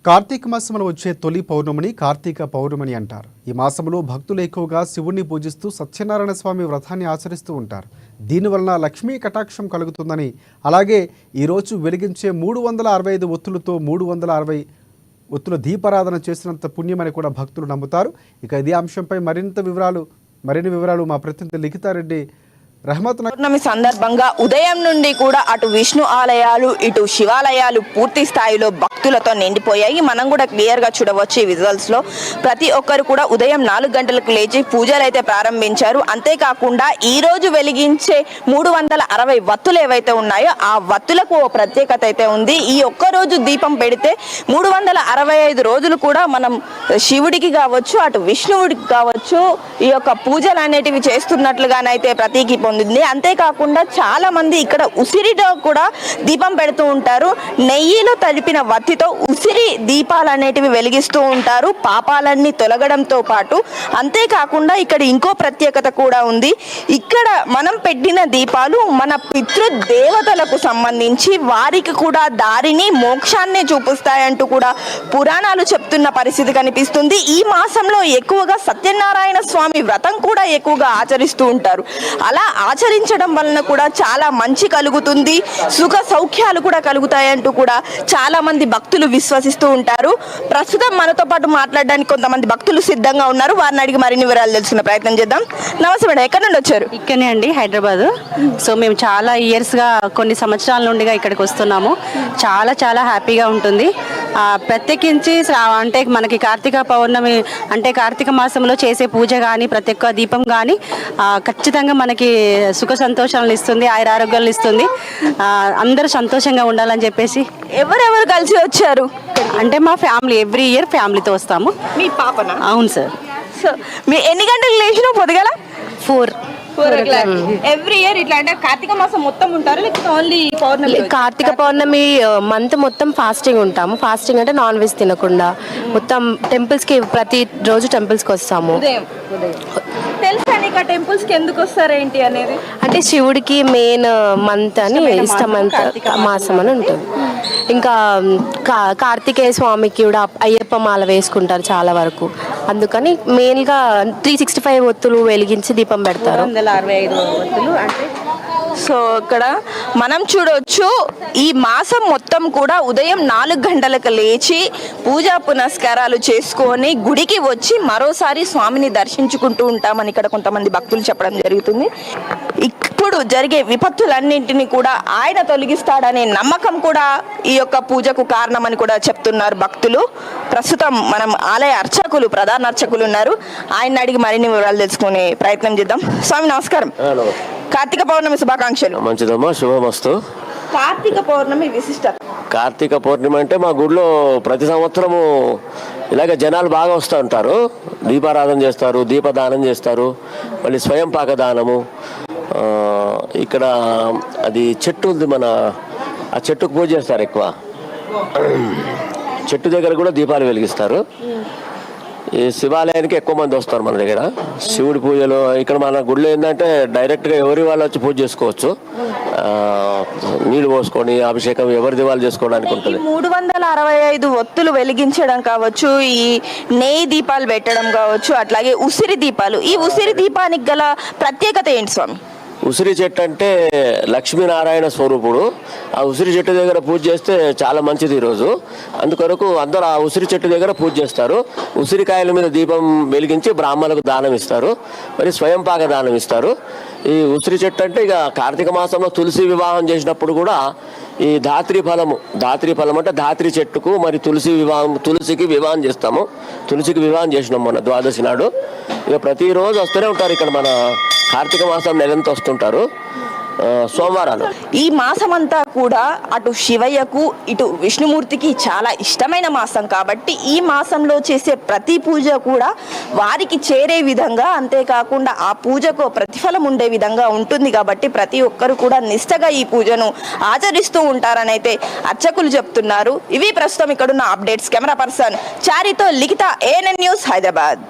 కార్తీక మాసంలో వచ్చే తొలి పౌర్ణమిని కార్తీక పౌర్ణమిని అంటారు. ఈ మాసంలో భక్తులు ఎక్కువగా శివుణ్ణి పూజిస్తూ సత్యనారాయణ స్వామి వ్రతాన్ని ఆచరిస్తూ ఉంటారు. దీనివలన లక్ష్మీ కటాక్షం కలుగుతుందని, అలాగే ఈరోజు వెలిగించే 365 ఒత్తులతో 360 ఒత్తుల దీపారాధన చేసినంత పుణ్యమని కూడా భక్తులు నమ్ముతారు. ఇక ఇదే అంశంపై మరిన్ని వివరాలు మా ప్రతినిధి లిఖితారెడ్డి పౌర్ణమి సందర్భంగా ఉదయం నుండి కూడా అటు విష్ణు ఆలయాలు ఇటు శివాలయాలు పూర్తి స్థాయిలో భక్తులతో నిండిపోయాయి. మనం కూడా క్లియర్ గా చూడవచ్చు ఈ విజువల్స్ లో. ప్రతి ఒక్కరు కూడా ఉదయం 4 గంటలకు లేచి పూజలు అయితే ప్రారంభించారు. అంతేకాకుండా ఈ రోజు వెలిగించే 360 వత్తులు ఏవైతే ఉన్నాయో ఆ వత్తులకు ఓ ప్రత్యేకత అయితే ఉంది. ఈ ఒక్క రోజు దీపం పెడితే 365 రోజులు కూడా మనం శివుడికి కావచ్చు అటు విష్ణువుడికి కావచ్చు ఈ యొక్క పూజలు అనేటివి చేస్తున్నట్లుగానైతే ప్రతీకి పొందింది. అంతేకాకుండా చాలా మంది ఇక్కడ ఉసిరిలో కూడా దీపం పెడుతూ ఉంటారు. నెయ్యిలో తడిపిన వత్తితో ఉసిరి దీపాలు అనేటివి వెలిగిస్తూ ఉంటారు, పాపాలన్నీ తొలగడంతో పాటు. అంతేకాకుండా ఇక్కడ ఇంకో ప్రత్యేకత కూడా ఉంది. ఇక్కడ మనం పెట్టిన దీపాలు మన పితృదేవతలకు సంబంధించి వారికి కూడా దారిని మోక్షాన్ని చూపిస్తాయంటూ కూడా పురాణాలు చెప్తున్న పరిస్థితి కనిపిస్తుంది. ఈ మాసంలో ఎక్కువగా సత్యనారాయణ స్వామి వ్రతం కూడా ఎక్కువగా ఆచరిస్తూ ఉంటారు. అలా ఆచరించడం వలన కూడా చాలా మంచి కలుగుతుంది, సుఖ సౌఖ్యాలు కూడా కలుగుతాయంటూ కూడా చాలా మంది భక్తులు విశ్వసిస్తూ ఉంటారు. ప్రస్తుతం మనతో పాటు మాట్లాడడానికి కొంతమంది భక్తులు సిద్ధంగా ఉన్నారు. వారిని అడిగి మరిన్ని వివరాలు తెలుసుకునే ప్రయత్నం చేద్దాం. నమస్తే మేడం, ఎక్కడి నుండి వచ్చారు? ఇక్కడనే అండి, హైదరాబాద్. సో మేము చాలా ఇయర్స్గా కొన్ని సంవత్సరాల నుండిగా ఇక్కడికి వస్తున్నాము. చాలా చాలా హ్యాపీగా ఉంటుంది. ప్రత్యేకించి అంటే మనకి కార్తీక పౌర్ణమి అంటే కార్తీక మాసంలో చేసే పూజ కానీ ప్రతి ఒక్క దీపం కానీ ఖచ్చితంగా మనకి సుఖ సంతోషాలను ఇస్తుంది, ఆరోగ్యాలను ఇస్తుంది. అందరూ సంతోషంగా ఉండాలని చెప్పేసి. ఎవరెవరు కలిసి వచ్చారు? అంటే మా ఫ్యామిలీ, ఎవ్రీ ఇయర్ ఫ్యామిలీతో వస్తాము. మీ పాపన? అవును సార్. సో మీ ఎన్ని గంటలు లేచిన పొద్దుగల? 4 ఎవ్రీ ఇయర్ ఇట్లా అంటే కార్తీక మాసం మొత్తం ఉంటారు లేకపోతే ఓన్లీ పౌర్ణమి? కార్తీక పౌర్ణమి మంత్ మొత్తం ఫాస్టింగ్ ఉంటాము. ఫాస్టింగ్ అంటే నాన్ వెజ్ తినకుండా మొత్తం టెంపుల్స్కి ప్రతి రోజు టెంపుల్స్కి వస్తాము. తెలుసా నీకు ఆ టెంపుల్స్కి ఎందుకు వస్తారు ఏంటి అనేది? అంటే శివుడికి మెయిన్ మంత్ అని ఇష్టమంత మాసం అని ఉంటుంది. ఇంకా కార్తికేయ స్వామికి కూడా అయ్యప్ప మాల వేసుకుంటారు చాలా వరకు. అందుకని మెయిన్గా 365 ఒత్తులు వెలిగించి దీపం పెడతారు. 365 ఒత్తులు అంటే సో ఇక్కడ మనం చూడవచ్చు ఈ మాసం మొత్తం కూడా ఉదయం 4 గంటలకు లేచి పూజా పునస్కారాలు చేసుకొని గుడికి వచ్చి మరోసారి స్వామిని దర్శించుకుంటూ ఉంటామని ఇక్కడ కొంతమంది భక్తులు చెప్పడం జరుగుతుంది. ఇప్పుడు జరిగే విపత్తులన్నింటినీ కూడా ఆయన తొలగిస్తాడనే నమ్మకం కూడా ఈ యొక్క పూజకు కారణమని కూడా చెప్తున్నారు భక్తులు. ప్రస్తుతం మనం ఆలయ అర్చకులు, ప్రధాన అర్చకులు ఉన్నారు. ఆయన అడిగి మరిన్ని వివరాలు తెలుసుకునే ప్రయత్నం చేద్దాం. స్వామి నమస్కారం. కార్తీక పౌర్ణమి శుభాకాంక్షలు. మంచిదమ్మా, శుభమస్తు. కార్తీక పౌర్ణమి విశిష్టత? కార్తీక పౌర్ణమి అంటే మా గుడిలో ప్రతి సంవత్సరము ఇలాగే జనాలు బాగా వస్తూ ఉంటారు. దీపారాధన చేస్తారు, దీపదానం చేస్తారు, మళ్ళీ స్వయం పాక దానము. ఇక్కడ అది చెట్టు ఉంది, ఆ చెట్టుకు పూజ చేస్తారు. ఎక్కువ చెట్టు దగ్గర కూడా దీపాలు వెలిగిస్తారు. ఈ శివాలయానికి ఎక్కువ మంది వస్తారు మన దగ్గర. శివుడి పూజలు ఇక్కడ మన గుడిలో ఏంటంటే డైరెక్ట్గా ఎవరి వాళ్ళు వచ్చి పూజ చేసుకోవచ్చు. నీళ్ళు పోసుకొని అభిషేకం ఎవరిది వాళ్ళు చేసుకోవడానికి ఉంటుంది. 365 ఒత్తులు వెలిగించడం కావచ్చు, ఈ నెయ్యి దీపాలు పెట్టడం కావచ్చు, అట్లాగే ఉసిరి దీపాలు. ఈ ఉసిరి దీపానికి గల ప్రత్యేకత ఏంటి స్వామి? ఉసిరి చెట్టు అంటే లక్ష్మీనారాయణ స్వరూపుడు. ఆ ఉసిరి చెట్టు దగ్గర పూజ చేస్తే చాలా మంచిది ఈరోజు. అందుకొరకు అందరూ ఆ ఉసిరి చెట్టు దగ్గర పూజ చేస్తారు. ఉసిరికాయల మీద దీపం వెలిగించి బ్రాహ్మణులకు దానం ఇస్తారు, మరి స్వయం పాక దానం ఇస్తారు. ఈ ఉసిరి చెట్టు అంటే ఇక కార్తీక మాసంలో తులసి వివాహం చేసినప్పుడు కూడా ఈ ధాత్రి ఫలం అంటే ధాత్రి చెట్టుకు మరి తులసికి వివాహం చేస్తాము. తులసికి వివాహం చేసినాం మొన్న ద్వాదశి నాడు. ఇక ప్రతిరోజు వస్తూనే ఉంటారు ఇక్కడ. మన కార్తీక మాసం నెలంతా వస్తుంటారు సోమవారాలు. ఈ మాసం అంతా కూడా అటు శివయ్యకు ఇటు విష్ణుమూర్తికి చాలా ఇష్టమైన మాసం కాబట్టి ఈ మాసంలో చేసే ప్రతి పూజ కూడా వారికి చేరే విధంగా, అంతేకాకుండా ఆ పూజకు ప్రతిఫలం ఉండే విధంగా ఉంటుంది. కాబట్టి ప్రతి ఒక్కరు కూడా నిష్టగా ఈ పూజను ఆచరిస్తూ ఉంటారని అయితే అర్చకులు చెప్తున్నారు. ఇవి ప్రస్తుతం ఇక్కడున్న అప్డేట్స్. కెమెరా పర్సన్ చారితో లిఖిత, ANN న్యూస్, హైదరాబాద్.